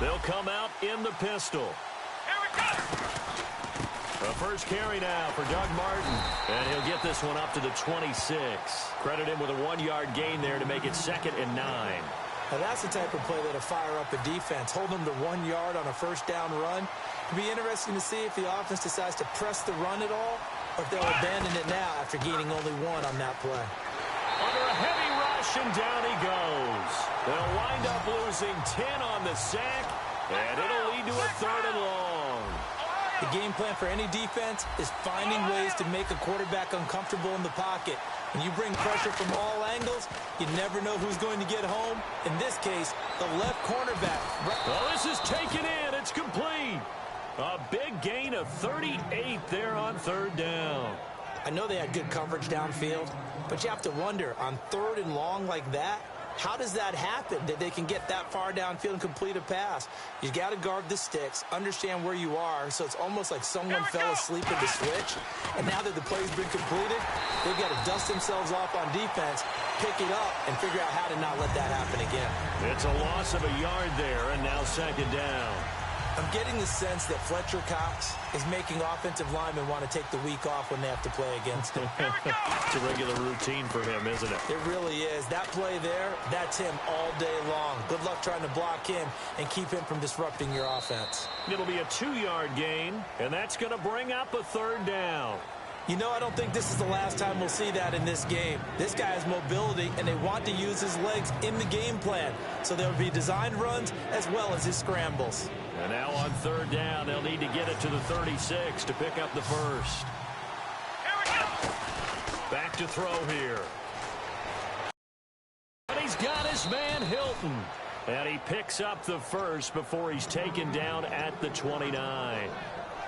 They'll come out in the pistol. Here we go. The first carry now for Doug Martin. And he'll get this one up to the 26. Credit him with a 1-yard gain there to make it 2nd and 9. Now that's the type of play that'll fire up a defense. Hold them to 1 yard on a first down run. It'll be interesting to see if the offense decides to press the run at all, or if they'll abandon it now after gaining only 1 on that play. Under a heavy rush, and down he goes. They'll wind up losing 10 on the sack, and it'll lead to a 3rd and long. The game plan for any defense is finding ways to make a quarterback uncomfortable in the pocket. When you bring pressure from all angles, you never know who's going to get home. In this case, the left cornerback. Well, this is taken in. It's complete. A big gain of 38 there on 3rd down. I know they had good coverage downfield, but you have to wonder, on 3rd and long like that, how does that happen, that they can get that far downfield and complete a pass? You got to guard the sticks, understand where you are, so it's almost like someone fell asleep at the switch, and now that the play's been completed, they've got to dust themselves off on defense, pick it up, and figure out how to not let that happen again. It's a loss of a yard there, and now 2nd down. I'm getting the sense that Fletcher Cox is making offensive linemen want to take the week off when they have to play against him. It's a regular routine for him, isn't it? It really is. That play there, that's him all day long. Good luck trying to block him and keep him from disrupting your offense. It'll be a 2-yard gain, and that's going to bring up a 3rd down. You know, I don't think this is the last time we'll see that in this game. This guy has mobility, and they want to use his legs in the game plan. So there will be designed runs as well as his scrambles. And now on 3rd down, they'll need to get it to the 36 to pick up the first. Here we go. Back to throw here. And he's got his man Hilton. And he picks up the first before he's taken down at the 29.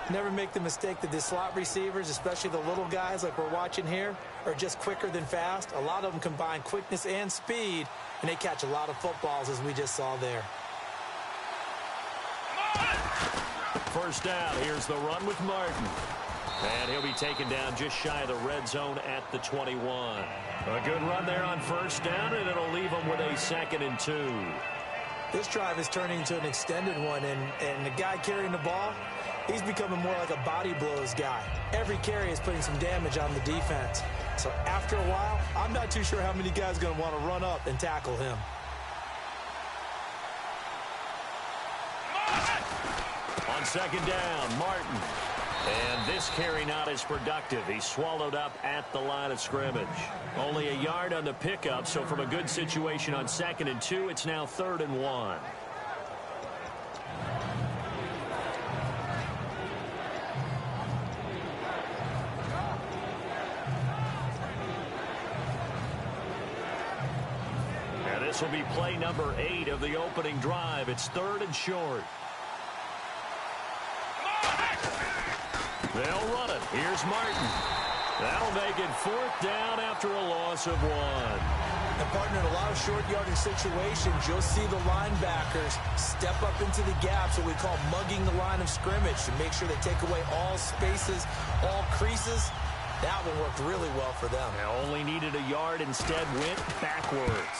Never make the mistake that the slot receivers, especially the little guys like we're watching here, are just quicker than fast. A lot of them combine quickness and speed, and they catch a lot of footballs, as we just saw there. First down, here's the run with Martin. And he'll be taken down just shy of the red zone at the 21. A good run there on 1st down, and it'll leave him with a 2nd and 2. This drive is turning into an extended one, and the guy carrying the ball, he's becoming more like a body blows guy. Every carry is putting some damage on the defense. So after a while, I'm not too sure how many guys are going to want to run up and tackle him. On 2nd down, Martin. And this carry not as productive. He's swallowed up at the line of scrimmage. Only a yard on the pickup, so from a good situation on 2nd and 2, it's now 3rd and 1. And this will be play number 8 of the opening drive. It's 3rd and short. They'll run it. Here's Martin. That'll make it 4th down after a loss of 1. And partner, in a lot of short yardage situations, you'll see the linebackers step up into the gaps, what we call mugging the line of scrimmage, to make sure they take away all spaces, all creases. That one worked really well for them. They only needed a yard, instead went backwards.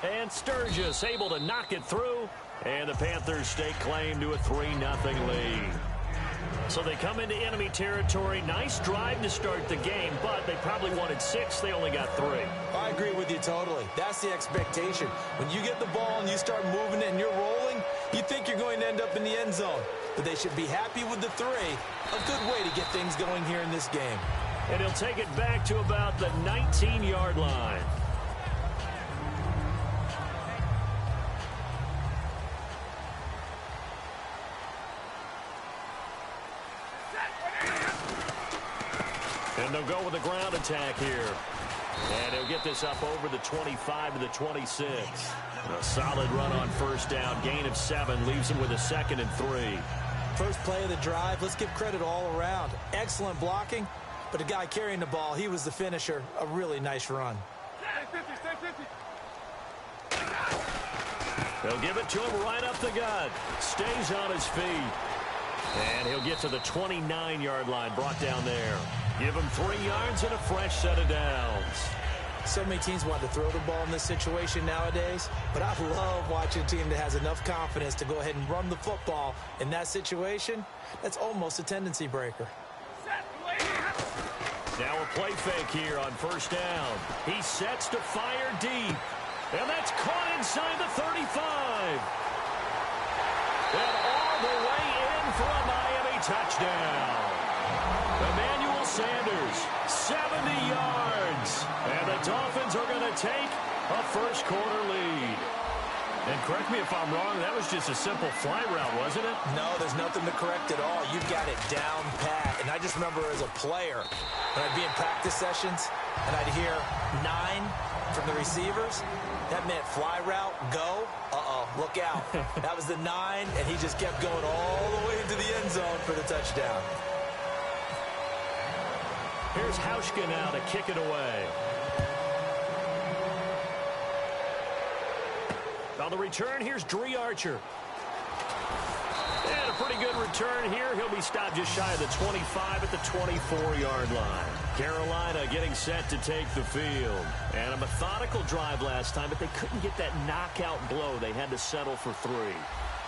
And Sturgis able to knock it through, and the Panthers stake claim to a 3-0 lead. So they come into enemy territory. Nice drive to start the game, but they probably wanted 6. They only got 3. I agree with you totally. That's the expectation. When you get the ball and you start moving it and you're rolling, you think you're going to end up in the end zone. But they should be happy with the 3. A good way to get things going here in this game. And he'll take it back to about the 19-yard line. And they'll go with a ground attack here. And he'll get this up over the 25 to the 26. A solid run on 1st down. Gain of 7 leaves him with a 2nd and 3. First play of the drive, let's give credit all around. Excellent blocking, but the guy carrying the ball, he was the finisher. A really nice run. They'll give it to him right up the gut. Stays on his feet. And he'll get to the 29-yard line, brought down there. Give him 3 yards and a fresh set of downs. So many teams want to throw the ball in this situation nowadays, but I love watching a team that has enough confidence to go ahead and run the football in that situation. That's almost a tendency breaker. Now a play fake here on first down. He sets to fire deep. And that's caught inside the 35. And all the way in for a Miami touchdown. Emmanuel Sanders, 70 yards. And the Dolphins are going to take a first quarter lead. And correct me if I'm wrong, that was just a simple fly route, wasn't it? No, there's nothing to correct at all. You've got it down pat. And I just remember as a player, when I'd be in practice sessions and I'd hear 9 from the receivers, that meant fly route, go, look out. That was the 9, and he just kept going all the way into the end zone for the touchdown. Here's Hauschka now to kick it away. On the return, here's Dre Archer. And a pretty good return here. He'll be stopped just shy of the 25 at the 24-yard line. Carolina getting set to take the field. And a methodical drive last time, but they couldn't get that knockout blow. They had to settle for 3.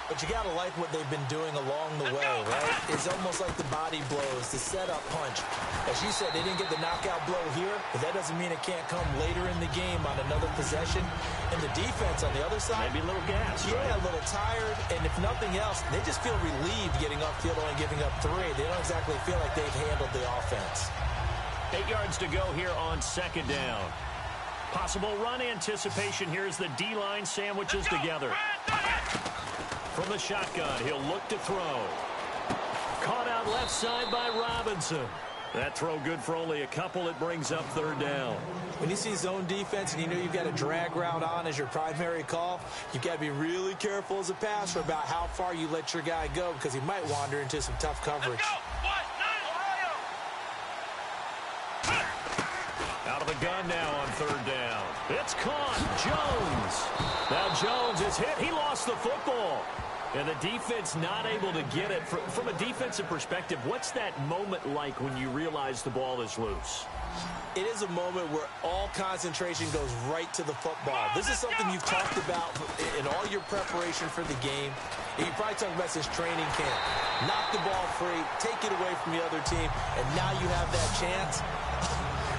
But you got to like what they've been doing along the way, right? It's almost like the body blows, the setup punch. As you said, they didn't get the knockout blow here, but that doesn't mean it can't come later in the game on another possession. And the defense on the other side, maybe a little gas, yeah, right? A little tired. And if nothing else, they just feel relieved getting upfield only giving up 3. They don't exactly feel like they've handled the offense. 8 yards to go here on second down. Possible run anticipation here as the D-line sandwiches together. From the shotgun, he'll look to throw. Caught out left side by Robinson. That throw good for only a couple. It brings up third down. When you see zone defense and you know you've got a drag route on as your primary call, you've got to be really careful as a passer about how far you let your guy go because he might wander into some tough coverage. Out of the gun now on third down. It's caught. Jones. Now Jones is hit. He lost the football. And the defense not able to get it. From a defensive perspective, what's that moment like when you realize the ball is loose? It is a moment where all concentration goes right to the football. This is something you've talked about in all your preparation for the game. And you probably talked about since training camp. Knock the ball free, take it away from the other team, and now you have that chance.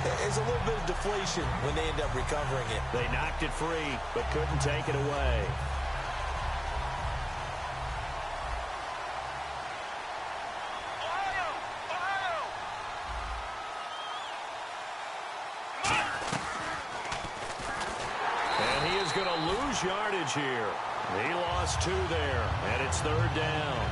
There's a little bit of deflation when they end up recovering it. They knocked it free, but couldn't take it away. Yardage here. He lost 2 there, and it's third down.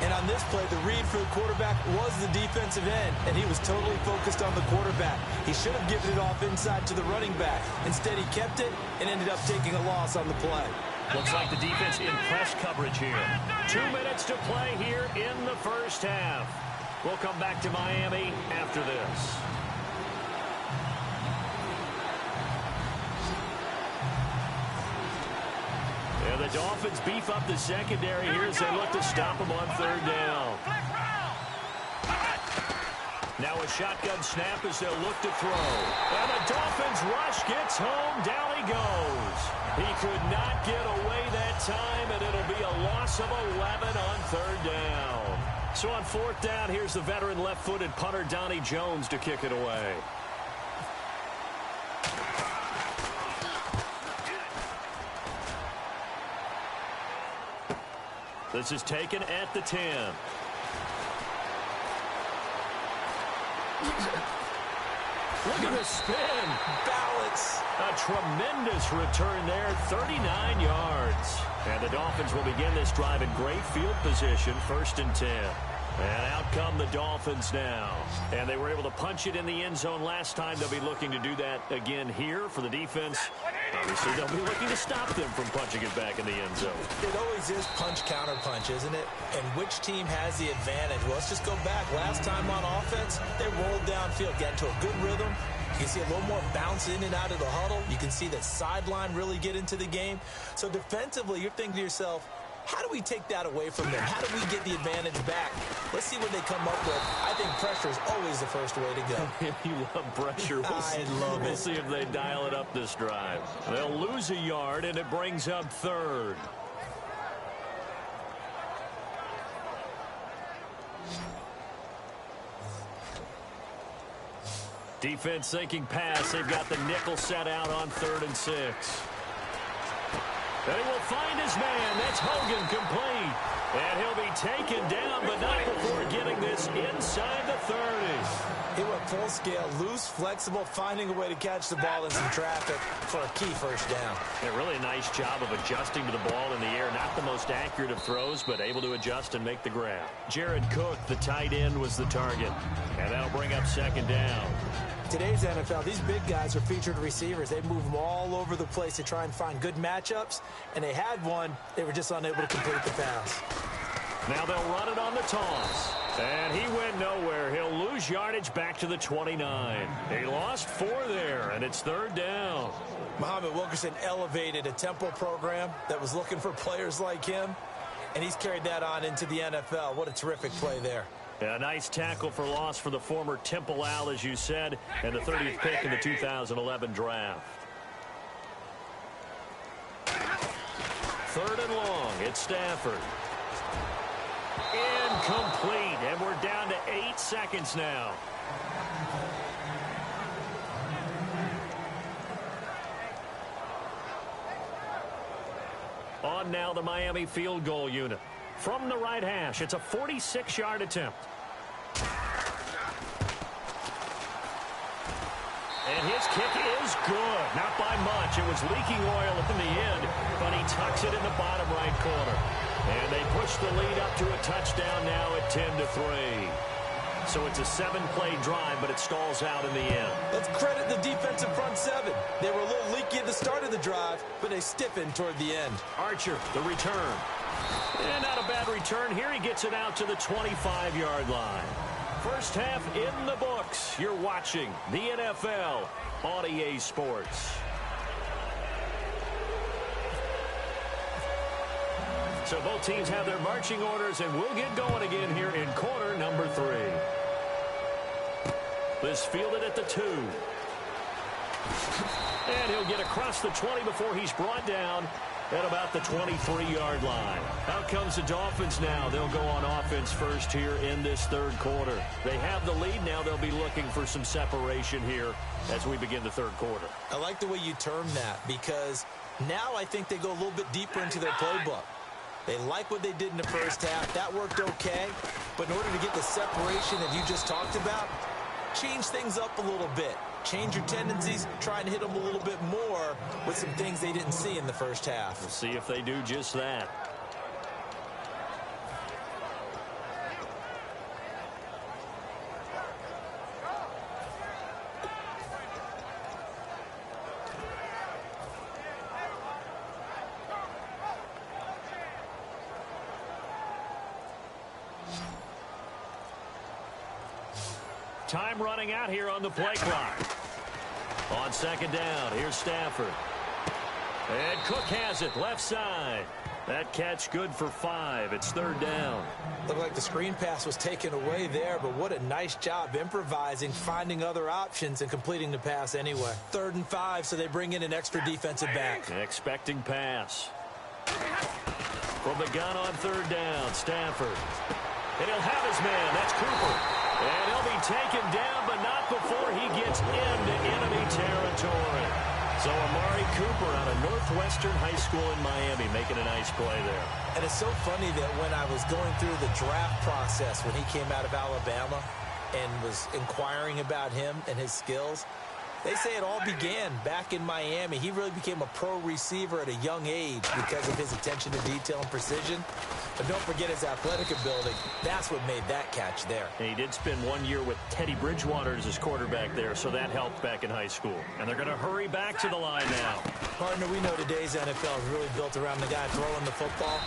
And on this play, the read for the quarterback was the defensive end, and he was totally focused on the quarterback. He should have given it off inside to the running back. Instead, he kept it and ended up taking a loss on the play. Looks like the defense in press coverage here. 2 minutes to play here in the first half. We'll come back to Miami after this. And the Dolphins beef up the secondary here as they look to stop them on third down. Now a shotgun snap as they'll look to throw. And the Dolphins rush gets home. Down he goes. He could not get away that time, and it'll be a loss of 11 on third down. So on fourth down, here's the veteran left-footed punter Donnie Jones to kick it away. This is taken at the 10. Look at the spin. Balance. A tremendous return there, 39 yards. And the Dolphins will begin this drive in great field position, 1st and 10. And out come the Dolphins now. And they were able to punch it in the end zone last time. They'll be looking to do that again here for the defense. Obviously, they'll be looking to stop them from punching it back in the end zone. It always is punch-counter-punch, isn't it? And which team has the advantage? Well, let's just go back. Last time on offense, they rolled downfield, got into a good rhythm. You can see a little more bounce in and out of the huddle. You can see the sideline really get into the game. So defensively, you're thinking to yourself, How do we take that away from them? How do we get the advantage back? Let's see what they come up with. I think pressure is always the first way to go. You love pressure. I love it. We'll see if they dial it up this drive. They'll lose a yard, and it brings up third. Defense thinking pass. They've got the nickel set out on 3rd and 6. They will find his man. That's Hogan, complete. And he'll be taken down, but not before getting this inside the 30. He went full scale, loose, flexible, finding a way to catch the ball in some traffic for a key first down. A really nice job of adjusting to the ball in the air. Not the most accurate of throws, but able to adjust and make the grab. Jared Cook, the tight end, was the target. And that'll bring up 2nd down. Today's NFL, these big guys are featured receivers. They move them all over the place to try and find good matchups, and they had one. They were just unable to complete the pass. Now they'll run it on the toss. And he went nowhere. He'll lose yardage back to the 29. He lost 4 there, and it's 3rd down. Muhammad Wilkerson elevated a tempo program that was looking for players like him, and he's carried that on into the NFL. What a terrific play there. A nice tackle for loss for the former Temple Owl, as you said, and the 30th pick in the 2011 draft. 3rd and long. It's Stafford. Incomplete, and we're down to 8 seconds now. On now the Miami field goal unit. From the right hash, it's a 46-yard attempt. And his kick is good. Not by much. It was leaking oil in the end, but he tucks it in the bottom right corner. And they push the lead up to a touchdown now at 10-3. So it's a 7-play drive, but it stalls out in the end. Let's credit the defensive front 7. They were a little leaky at the start of the drive, but they stiffened toward the end. Archer, the return. And not a bad return here. He gets it out to the 25-yard line. First half in the books. You're watching the NFL on EA Sports. So both teams have their marching orders, and we'll get going again here in quarter number 3. This fielded at the 2. And he'll get across the 20 before he's brought down at about the 23-yard line. Out comes the Dolphins now. They'll go on offense first here in this 3rd quarter. They have the lead now. They'll be looking for some separation here as we begin the 3rd quarter. I like the way you term that, because now I think they go a little bit deeper into their playbook. They like what they did in the first half. That worked okay. But in order to get the separation that you just talked about, change things up a little bit. Change your tendencies, try and hit them a little bit more with some things they didn't see in the first half. We'll see if they do just that. Time running out here on the play clock. On 2nd down, here's Stafford. And Cook has it, left side. That catch good for 5. It's 3rd down. Looked like the screen pass was taken away there, but what a nice job improvising, finding other options, and completing the pass anyway. 3rd and 5, so they bring in an extra defensive back. Expecting pass. From the gun on 3rd down, Stafford. And he'll have his man. That's Cooper. And he'll be taken down, but not before he gets into enemy territory. So Amari Cooper out of Northwestern High School in Miami making a nice play there. And it's so funny that when I was going through the draft process when he came out of Alabama and was inquiring about him and his skills, they say it all began back in Miami. He really became a pro receiver at a young age because of his attention to detail and precision. But don't forget his athletic ability. That's what made that catch there. And he did spend 1 year with Teddy Bridgewater as his quarterback there, so that helped back in high school. And they're going to hurry back to the line now. Partner, we know today's NFL is really built around the guy throwing the football.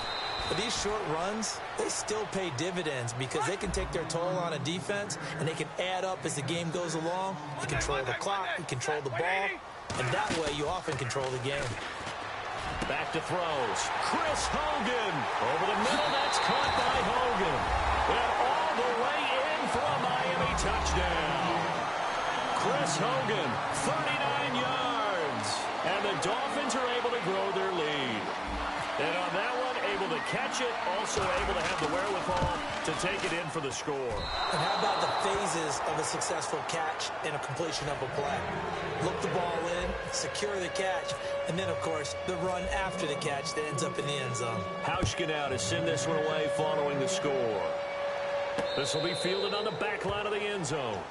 But these short runs, they still pay dividends because they can take their toll on a defense, and they can add up as the game goes along. They control the clock, they control the ball, and that way you often control the game. Back to throws. Chris Hogan. Over the middle, that's caught by Hogan. And all the way in for a Miami touchdown. Chris Hogan, 39 yards. And the Dolphins are able to grow their lead. And on that one, able to catch it, also able to have the wherewithal to take it in for the score. And how about the phases of a successful catch and a completion of a play? Look the ball in, secure the catch, and then, of course, the run after the catch that ends up in the end zone. Hauschka now to send this one away following the score. This will be fielded on the back line of the end zone.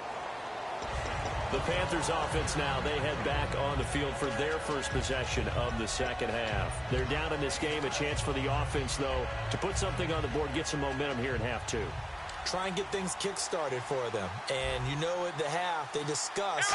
The Panthers offense now, they head back on the field for their first possession of the second half. They're down in this game. A chance for the offense, though, to put something on the board, get some momentum here in half two. Try and get things kick-started for them. And you know at the half, they discussed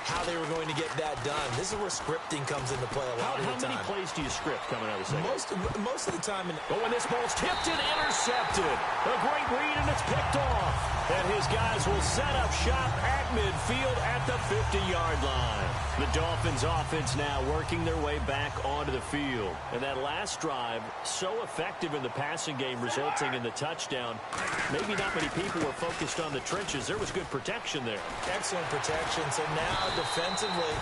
how they were going to get that done. This is where scripting comes into play a lot of the time. How many plays do you script coming out of the second? Most of the time. But when this ball's tipped and intercepted, a great read, and it's picked off. And his guys will set up shop at midfield at the 50-yard line. The Dolphins offense now working their way back onto the field. And that last drive, so effective in the passing game, resulting in the touchdown. Maybe not many people were focused on the trenches. There was good protection there. Excellent protection. So now defensively,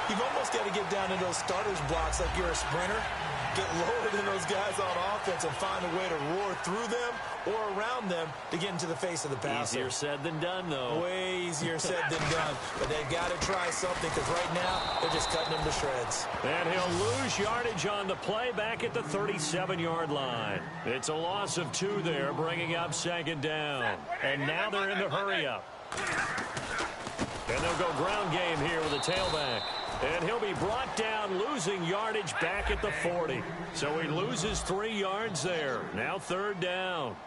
you've almost got to get down in those starters blocks like you're a sprinter. Get lower than those guys on offense and find a way to roar through them or around them to get into the face of the passer. Easier said than done, though. Way easier said than done. But they've got to try something because right now they're just cutting them to shreds. And he'll lose yardage on the play back at the 37-yard line. It's a loss of 2 there, bringing up second down. And now they're in the hurry-up. And they'll go ground game here with a tailback. And he'll be brought down, losing yardage back at the 40. So he loses 3 yards there. Now third down.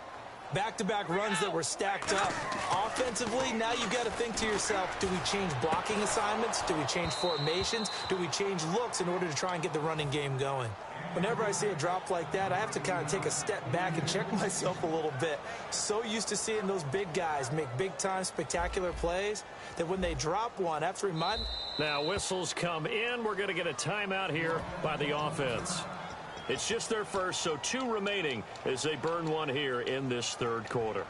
Back-to-back runs that were stacked up. Offensively, now you've got to think to yourself, do we change blocking assignments? Do we change formations? Do we change looks in order to try and get the running game going? Whenever I see a drop like that, I have to kind of take a step back and check myself a little bit. So used to seeing those big guys make big-time spectacular plays that when they drop one, I have to remind... Now whistles come in. We're going to get a timeout here by the offense. It's just their first, so 2 remaining as they burn one here in this third quarter.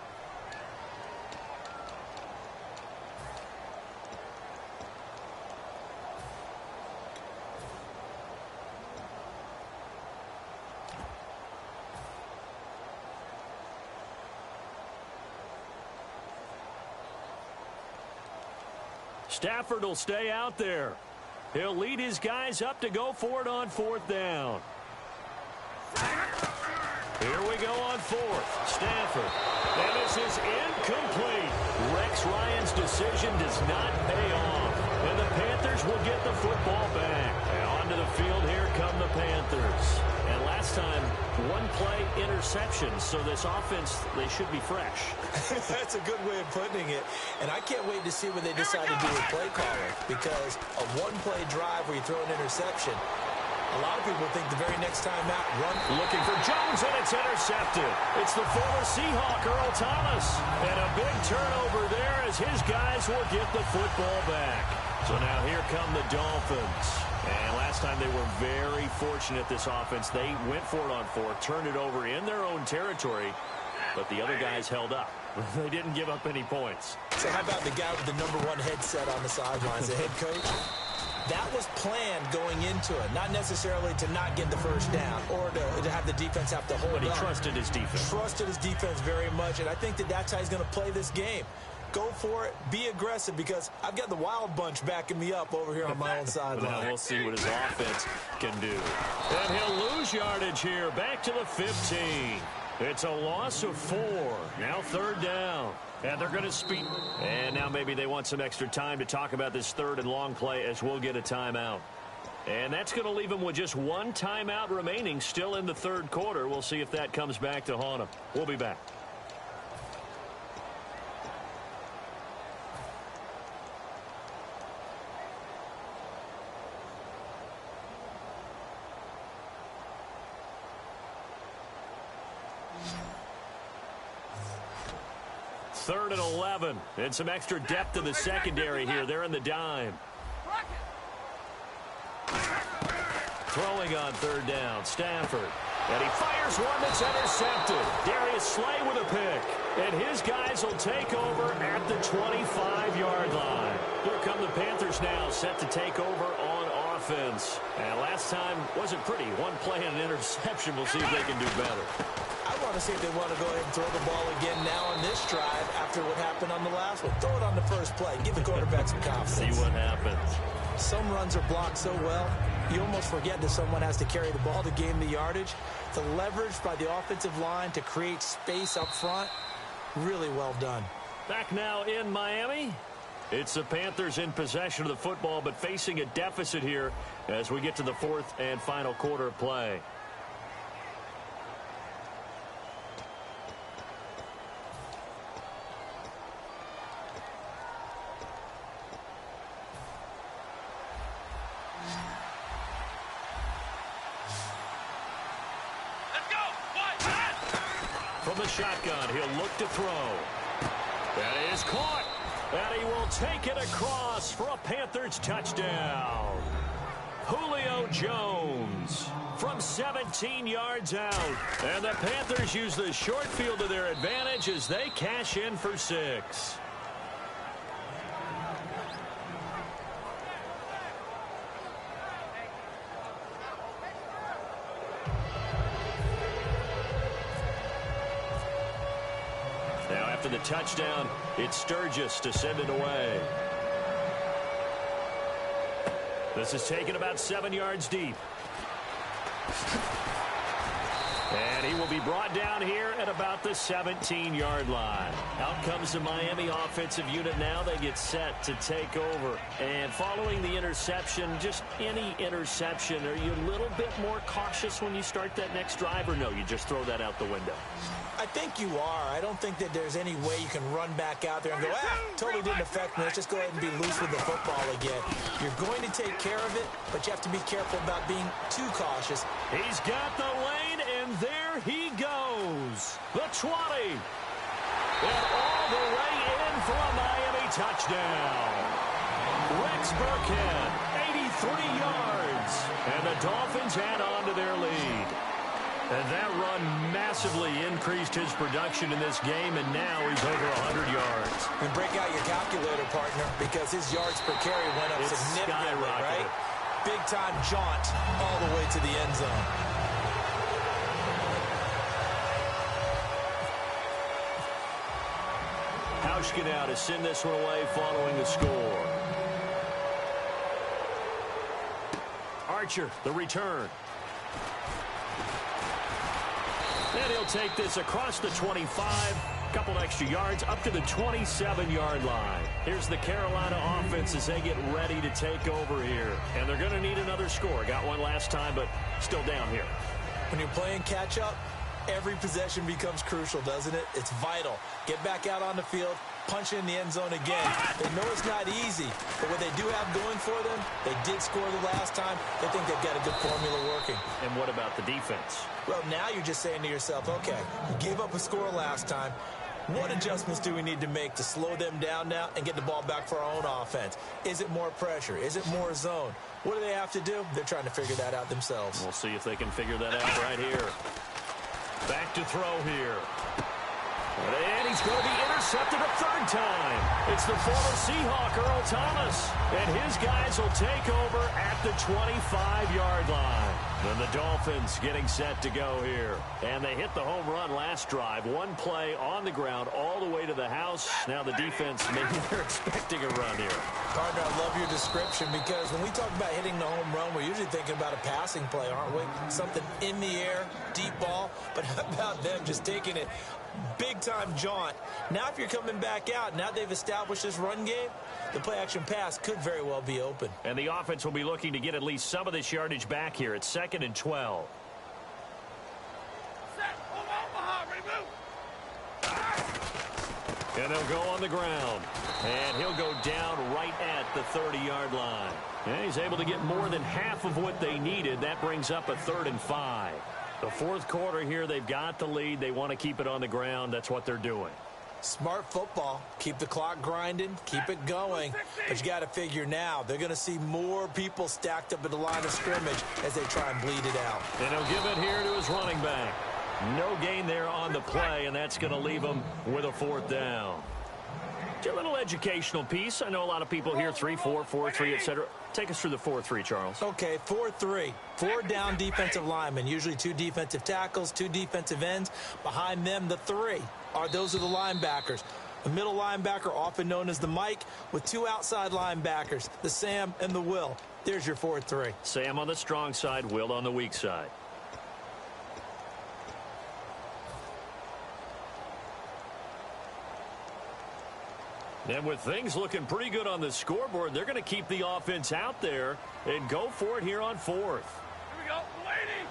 Stafford will stay out there. He'll lead his guys up to go for it on 4th down. Here we go on 4th. Stafford. And this is incomplete. Rex Ryan's decision does not pay off. And the Panthers will get the football back. And onto the field, here come the Panthers. And last time, 1 play interception. So this offense, they should be fresh. That's a good way of putting it. And I can't wait to see what they decide to do with play calling. Because a 1-play drive where you throw an interception, a lot of people think the very next time out, run. Looking for Jones, and it's intercepted. It's the former Seahawk, Earl Thomas. And a big turnover there as his guys will get the football back. So now here come the Dolphins. And last time they were very fortunate, this offense. They went for it on 4th, turned it over in their own territory, but the other guys held up. They didn't give up any points. So how about the guy with the #1 headset on the sidelines, the head coach? That was planned going into it, not necessarily to not get the first down or to have the defense have to hold up. But he trusted his defense. Trusted his defense very much, and I think that that's how he's going to play this game. Go for it. Be aggressive because I've got the Wild Bunch backing me up over here on my own sideline. Now we'll see what his offense can do. And he'll lose yardage here. Back to the 15. It's a loss of 4. Now third down. And they're going to speed. And now maybe they want some extra time to talk about this 3rd and long play as we'll get a timeout. And that's going to leave them with just 1 timeout remaining still in the third quarter. We'll see if that comes back to haunt them. We'll be back. Third and 11. And some extra depth in the secondary here. They're in the dime. Throwing on third down, Stafford. And he fires one that's intercepted. Darius Slay with a pick. And his guys will take over at the 25-yard line. Here come the Panthers now, set to take over on offense. And last time wasn't pretty. One play and an interception. We'll see if they can do better. I want to see if they want to go ahead and throw the ball again now on this drive after what happened on the last one. Throw it on the first play. Give the quarterback some confidence. See what happens. Some runs are blocked so well, you almost forget that someone has to carry the ball to gain the yardage. The leverage by the offensive line to create space up front, really well done. Back now in Miami. It's the Panthers in possession of the football, but facing a deficit here as we get to the fourth and final quarter of play. From the shotgun, he'll look to throw. That is caught. And he will take it across for a Panthers touchdown. Julio Jones from 17 yards out. And the Panthers use the short field to their advantage as they cash in for 6. After the touchdown, it's Sturgis to send it away. This is taken about 7 yards deep. And he will be brought down here at about the 17-yard line. Out comes the Miami offensive unit now. They get set to take over. And following the interception, just any interception, are you a little bit more cautious when you start that next drive, or no, you just throw that out the window? I think you are. I don't think that there's any way you can run back out there and go, totally didn't affect me. Let's just go ahead and be loose with the football again. You're going to take care of it, but you have to be careful about being too cautious. He's got the lane, and there he goes. The 20. And all the way in for a Miami touchdown. Rex Burkhead, 83 yards. And the Dolphins add on to their lead. And that run massively increased his production in this game, and now he's over 100 yards. And break out your calculator, partner, because his yards per carry went up significantly, right? Big-time jaunt all the way to the end zone. Hauschka now to send this one away following the score. Archer, the return. And he'll take this across the 25, couple extra yards, up to the 27-yard line. Here's the Carolina offense as they get ready to take over here. And they're going to need another score. Got one last time, but still down here. When you're playing catch-up, every possession becomes crucial, doesn't it? It's vital. Get back out on the field, punch in the end zone again. They know it's not easy, but what they do have going for them, they did score the last time. They think they've got a good formula working. And what about the defense? Well, now you're just saying to yourself, okay, we gave up a score last time. What adjustments do we need to make to slow them down now and get the ball back for our own offense? Is it more pressure? Is it more zone? What do they have to do? They're trying to figure that out themselves. We'll see if they can figure that out right here. Back to throw here. And he's going to be intercepted a third time. It's the former Seahawk, Earl Thomas. And his guys will take over at the 25-yard line. Then the Dolphins getting set to go here. And they hit the home run last drive. One play on the ground all the way to the house. Now the defense, maybe they're expecting a run here. Partner, I love your description because when we talk about hitting the home run, we're usually thinking about a passing play, aren't we? Something in the air, deep ball. But how about them just taking it big-time jaunt? Now if you're coming back out, now they've established this run game, the play-action pass could very well be open. And the offense will be looking to get at least some of this yardage back here. It's 2nd and 12. And they'll go on the ground. And he'll go down right at the 30-yard line. And he's able to get more than half of what they needed. That brings up a 3rd and 5. The fourth quarter here, they've got the lead. They want to keep it on the ground. That's what they're doing. Smart football. Keep the clock grinding, keep it going. But you got to figure now, they're going to see more people stacked up at the line of scrimmage as they try and bleed it out. And he'll give it here to his running back. No gain there on the play, and that's going to leave him with a 4th down. A little educational piece. I know a lot of people hear 3-4, 4-3, etc. Take us through the 4-3, Charles. Okay, 4-3. 4 down defensive linemen, usually 2 defensive tackles, 2 defensive ends. Behind them, the 3 those are the linebackers. The middle linebacker, often known as the Mike, with 2 outside linebackers, the Sam and the Will. There's your 4-3. Sam on the strong side, Will on the weak side. And with things looking pretty good on the scoreboard, they're going to keep the offense out there and go for it here on 4th. Here we go, lady.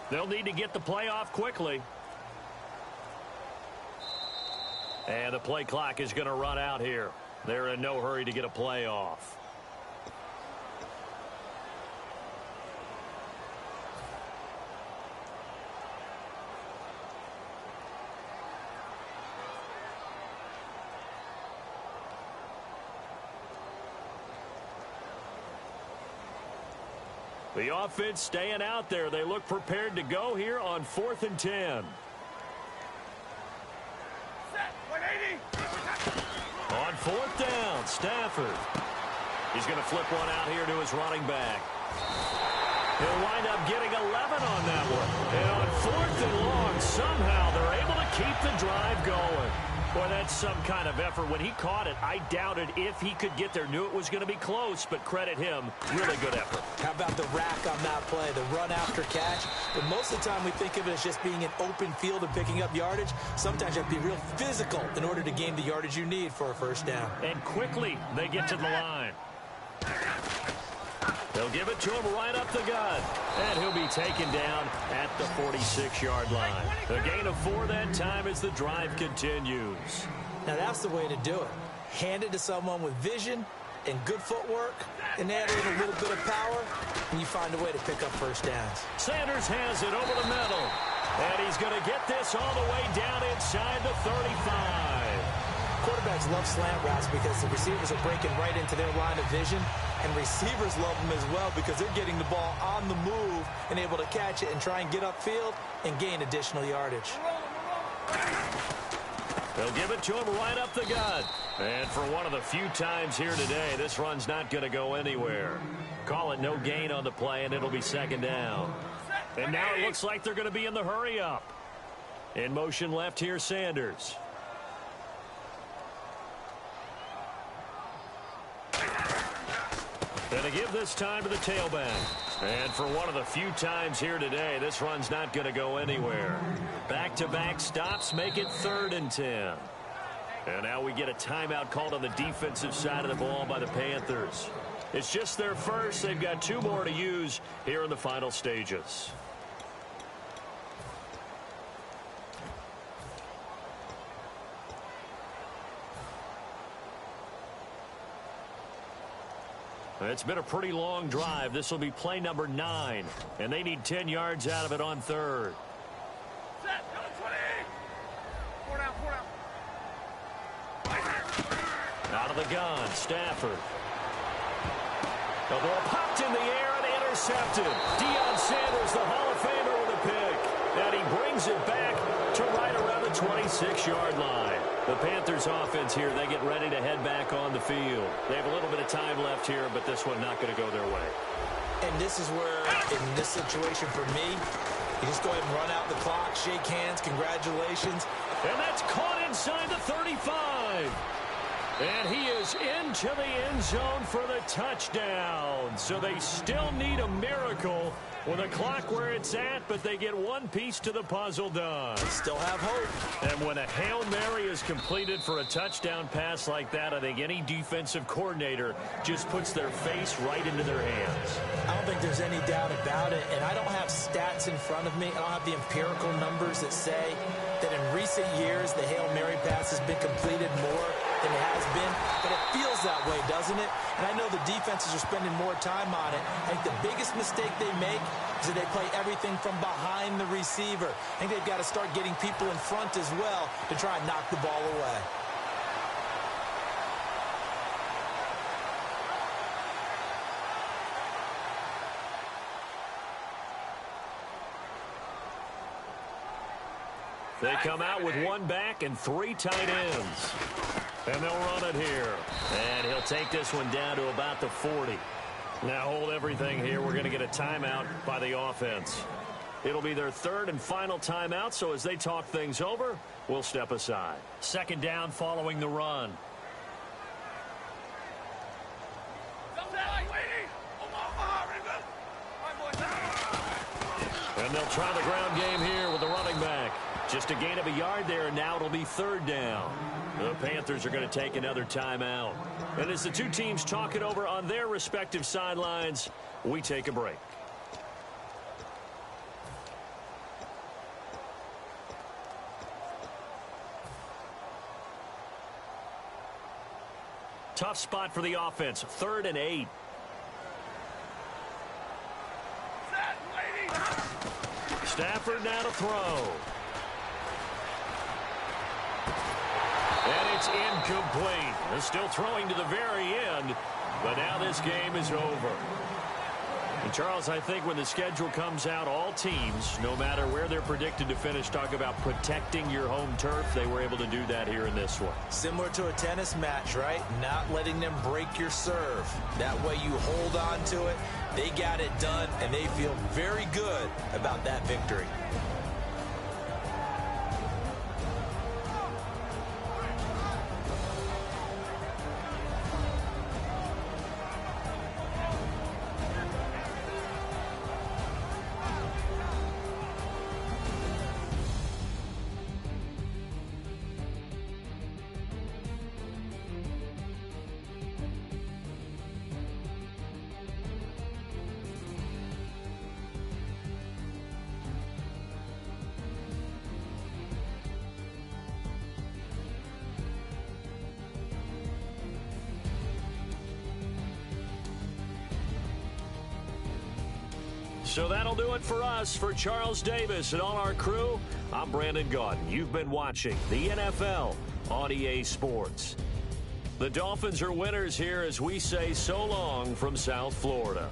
They'll need to get the play off quickly. And the play clock is going to run out here. They're in no hurry to get a play off. The offense staying out there. They look prepared to go here on 4th and 10. Set, 180. On 4th down, Stafford. He's going to flip one out here to his running back. He'll wind up getting 11 on that one. And on 4th and long, somehow they're able to keep the drive going. Boy, that's some kind of effort. When he caught it, I doubted if he could get there. Knew it was going to be close, but credit him. Really good effort. How about the rack on that play, the run after catch? But most of the time we think of it as just being an open field and picking up yardage. Sometimes you have to be real physical in order to gain the yardage you need for a 1st down. And quickly they get to the line. They'll give it to him right up the gut. And he'll be taken down at the 46-yard line. The gain of 4 that time as the drive continues. Now that's the way to do it. Hand it to someone with vision and good footwork, and add in a little bit of power, and you find a way to pick up 1st downs. Sanders has it over the middle. And he's going to get this all the way down inside the 35. Quarterbacks love slant routes because the receivers are breaking right into their line of vision, and receivers love them as well because they're getting the ball on the move and able to catch it and try and get upfield and gain additional yardage. They'll give it to him right up the gut. And for one of the few times here today, this run's not going to go anywhere. Call it no gain on the play, and it'll be 2nd down. And now it looks like they're going to be in the hurry up. In motion left here, Sanders. Going to give this time to the tailback. And for one of the few times here today, this run's not going to go anywhere. Back-to-back stops make it 3rd and 10. And now we get a timeout called on the defensive side of the ball by the Panthers. It's just their first. They've got 2 more to use here in the final stages. It's been a pretty long drive. This will be play number 9, and they need 10 yards out of it on 3rd. Set, 20. 4 down, 4 down. Out of the gun, Stafford. The ball popped in the air and intercepted. Deion Sanders, the Hall of Famer, with a pick. And he brings it back to right around the 26-yard line. The Panthers offense here, they get ready to head back on the field. They have a little bit of time left here, but this one not going to go their way. And this is where, in this situation for me, you just go ahead and run out the clock, shake hands, congratulations. And that's caught inside the 35. And he is into the end zone for the touchdown. So they still need a miracle with a clock where it's at, but they get one piece to the puzzle done. Still have hope. And when a Hail Mary is completed for a touchdown pass like that, I think any defensive coordinator just puts their face right into their hands. I don't think there's any doubt about it, and I don't have stats in front of me. I don't have the empirical numbers that say that in recent years the Hail Mary pass has been completed more than it has been, but it feels that way, doesn't it? And I know the defenses are spending more time on it. I think the biggest mistake they make is that they play everything from behind the receiver. I think they've got to start getting people in front as well to try and knock the ball away. They come out with one back and 3 tight ends. And they'll run it here. And he'll take this one down to about the 40. Now hold everything here. We're going to get a timeout by the offense. It'll be their 3rd and final timeout, so as they talk things over, we'll step aside. 2nd down following the run. And they'll try the ground game here with the running back. Just a gain of a yard there, and now it'll be 3rd down. The Panthers are going to take another timeout. And as the two teams talk it over on their respective sidelines, we take a break. Tough spot for the offense, 3rd and 8. Stafford now to throw. And it's incomplete. They're still throwing to the very end, but now this game is over. And Charles, I think when the schedule comes out, all teams, no matter where they're predicted to finish, talk about protecting your home turf. They were able to do that here in this one. Similar to a tennis match, right? Not letting them break your serve. That way you hold on to it. They got it done, and they feel very good about that victory. So that'll do it for us. For Charles Davis and all our crew, I'm Brandon Gaudin. You've been watching the NFL on EA Sports. The Dolphins are winners here as we say so long from South Florida.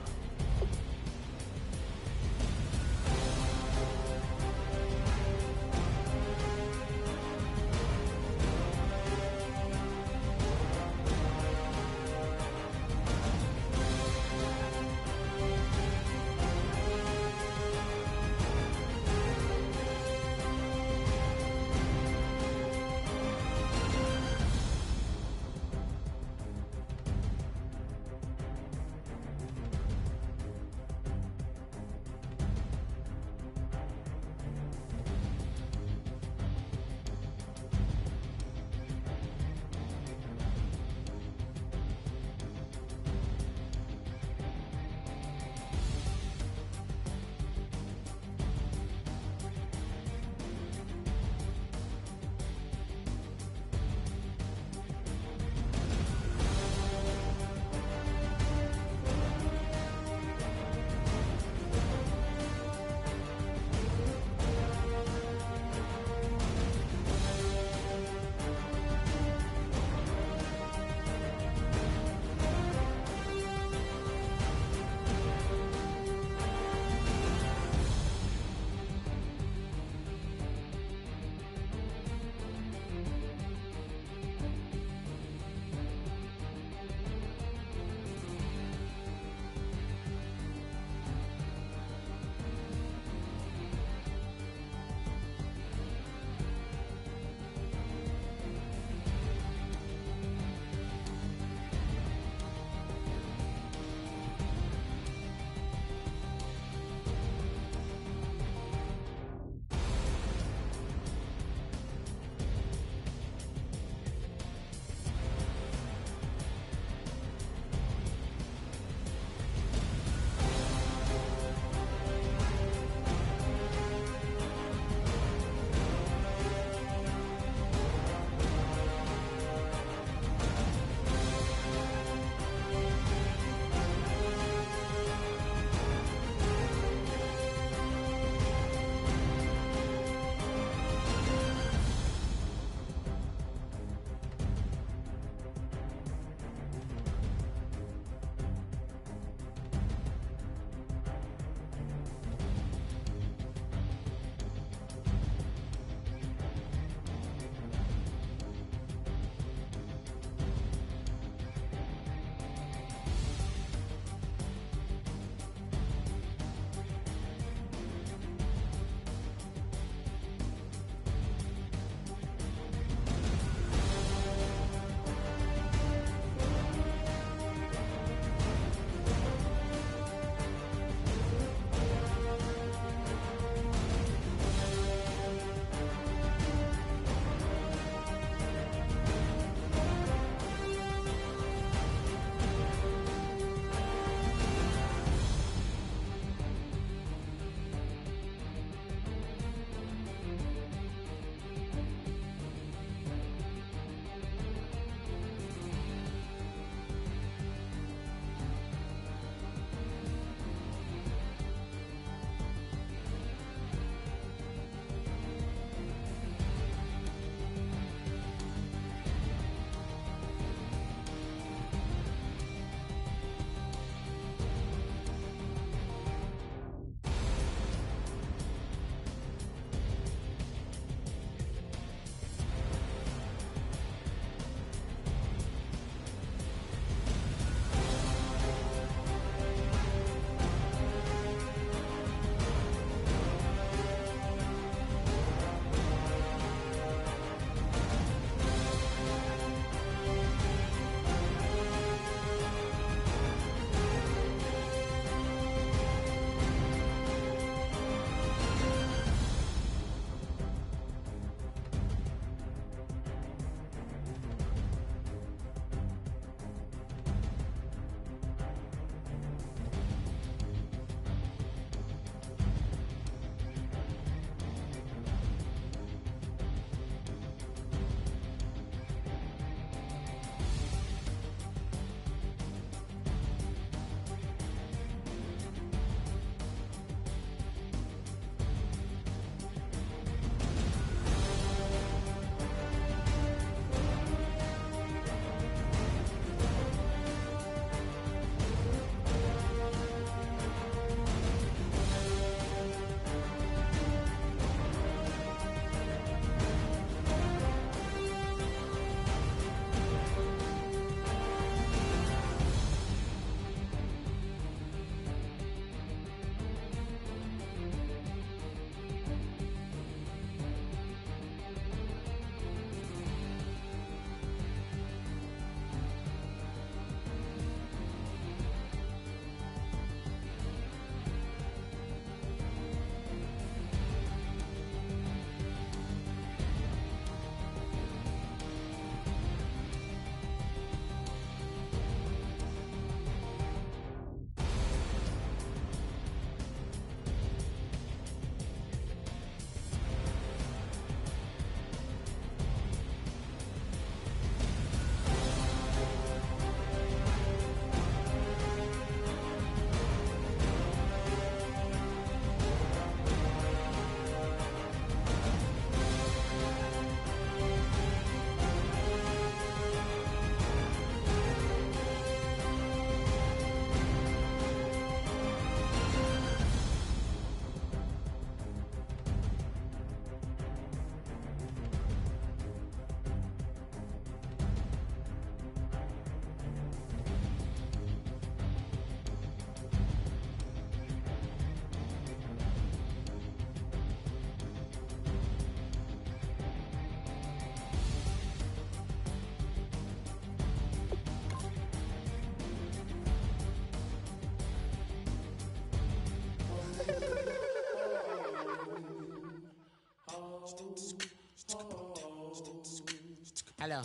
Hello,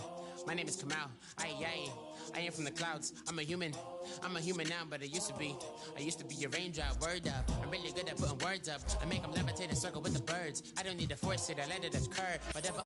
my name is Kamal. I am from the clouds. I'm a human now, but I used to be a raindrop. Word up, I'm really good at putting words up. I make them levitate and circle with the birds. I don't need to force it, I let it occur. Whatever.